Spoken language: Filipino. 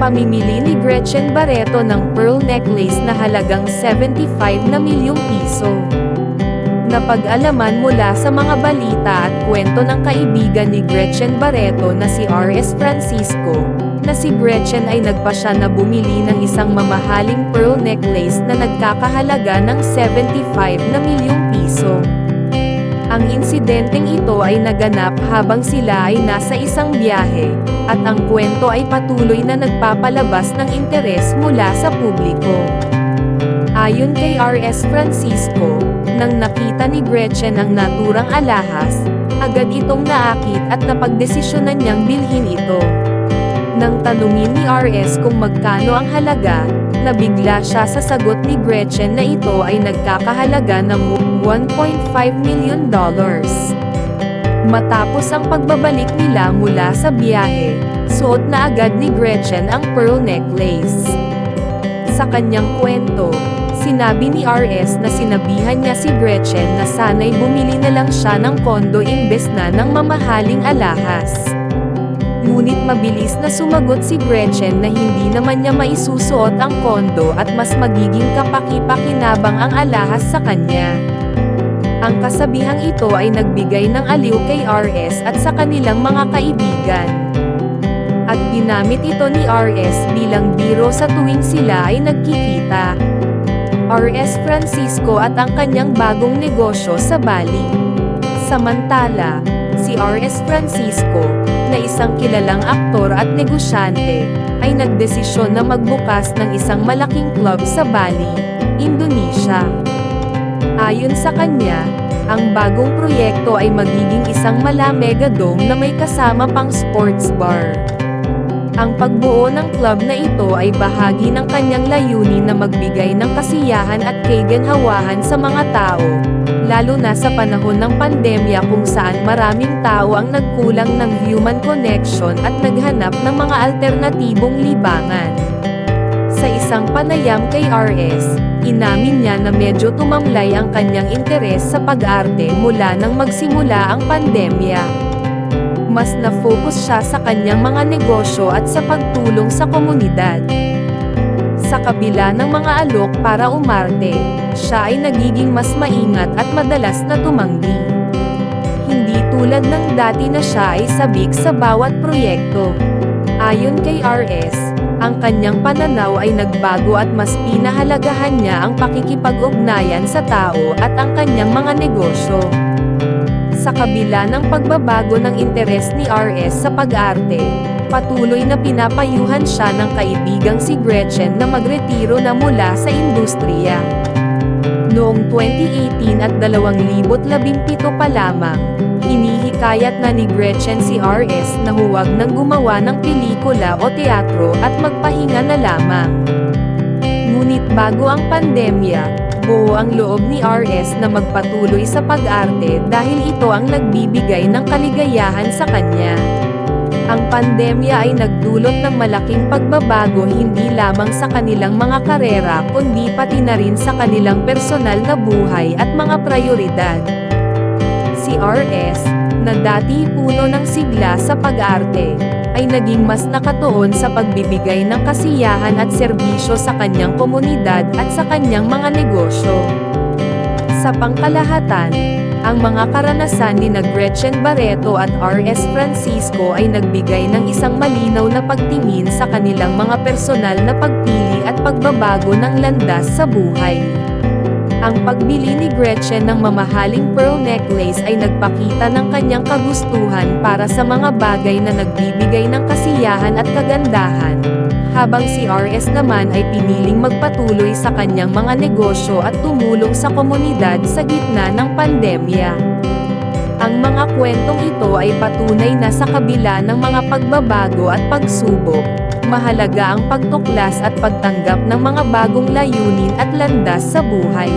pamimili ni Gretchen Barreto ng pearl necklace na halagang 75 na milyong piso. Napag-alaman mula sa mga balita at kwento ng kaibigan ni Gretchen Barreto na si R.S. Francisco, na si Gretchen ay nagpasya na bumili ng isang mamahaling pearl necklace na nagkakahalaga ng 75 na milyong piso. Ang insidenteng ito ay naganap habang sila ay nasa isang biyahe, at ang kwento ay patuloy na nagpapalabas ng interes mula sa publiko. Ayon kay R.S. Francisco, nang nakita ni Gretchen ang naturang alahas, agad itong naakit at napagdesisyonan niyang bilhin ito. Nang tanungin ni R.S. kung magkano ang halaga, nabigla siya sa sagot ni Gretchen na ito ay nagkakahalaga ng $1.5 million. Matapos ang pagbabalik nila mula sa biyahe, suot na agad ni Gretchen ang pearl necklace. Sa kanyang kwento, sinabi ni R.S. na sinabihan niya si Gretchen na sana'y bumili na lang siya ng kondo imbes na ng mamahaling alahas. Ngunit mabilis na sumagot si Gretchen na hindi naman niya maisusuot ang kondo at mas magiging kapaki-pakinabang ang alahas sa kanya. Ang kasabihang ito ay nagbigay ng aliw kay R.S. at sa kanilang mga kaibigan. At ginamit ito ni R.S. bilang biro sa tuwing sila ay nagkikita. R.S. Francisco at ang kanyang bagong negosyo sa Bali. Samantala, si R.S. Francisco, na isang kilalang aktor at negosyante, ay nagdesisyon na magbukas ng isang malaking club sa Bali, Indonesia. Ayon sa kanya, ang bagong proyekto ay magiging isang mega dome na may kasama pang sports bar. Ang pagbuo ng club na ito ay bahagi ng kanyang layunin na magbigay ng kasiyahan at kaginhawahan sa mga tao, lalo na sa panahon ng pandemya kung saan maraming tao ang nagkulang ng human connection at naghanap ng mga alternatibong libangan. Sa isang panayam kay R.S., inamin niya na medyo tumamlay ang kanyang interes sa pag-arte mula nang magsimula ang pandemya. Mas na-focus siya sa kanyang mga negosyo at sa pagtulong sa komunidad. Sa kabila ng mga alok para umarte, siya ay nagiging mas maingat at madalas na tumanggi. Hindi tulad ng dati na siya ay sabik sa bawat proyekto. Ayon kay R.S., ang kanyang pananaw ay nagbago at mas pinahalagahan niya ang pakikipag-ugnayan sa tao at ang kanyang mga negosyo. Sa kabila ng pagbabago ng interes ni R.S. sa pag-arte, patuloy na pinapayuhan siya ng kaibigang si Gretchen na magretiro na mula sa industriya. Noong 2018 at 2017 pa lamang, hinihikayat na ni Gretchen si R.S. na huwag nang gumawa ng pelikula o teatro at magpahinga na lamang. Ngunit bago ang pandemya, buo ang loob ni R.S. na magpatuloy sa pag-arte dahil ito ang nagbibigay ng kaligayahan sa kanya. Ang pandemya ay nagdulot ng malaking pagbabago hindi lamang sa kanilang mga karera kundi pati na rin sa kanilang personal na buhay at mga prayoridad. Si R.S., na dati puno ng sigla sa pag-arte, ay naging mas nakatuon sa pagbibigay ng kasiyahan at serbisyo sa kanyang komunidad at sa kanyang mga negosyo. Sa pangkalahatan, ang mga karanasan ni Gretchen Barreto at R.S. Francisco ay nagbigay ng isang malinaw na pagtingin sa kanilang mga personal na pagpili at pagbabago ng landas sa buhay. Ang pagbili ni Gretchen ng mamahaling pearl necklace ay nagpakita ng kanyang kagustuhan para sa mga bagay na nagbibigay ng kasiyahan at kagandahan, habang si R.S. naman ay piniling magpatuloy sa kanyang mga negosyo at tumulong sa komunidad sa gitna ng pandemya. Ang mga kwentong ito ay patunay na sa kabila ng mga pagbabago at pagsubok, mahalaga ang pagtuklas at pagtanggap ng mga bagong layunin at landas sa buhay.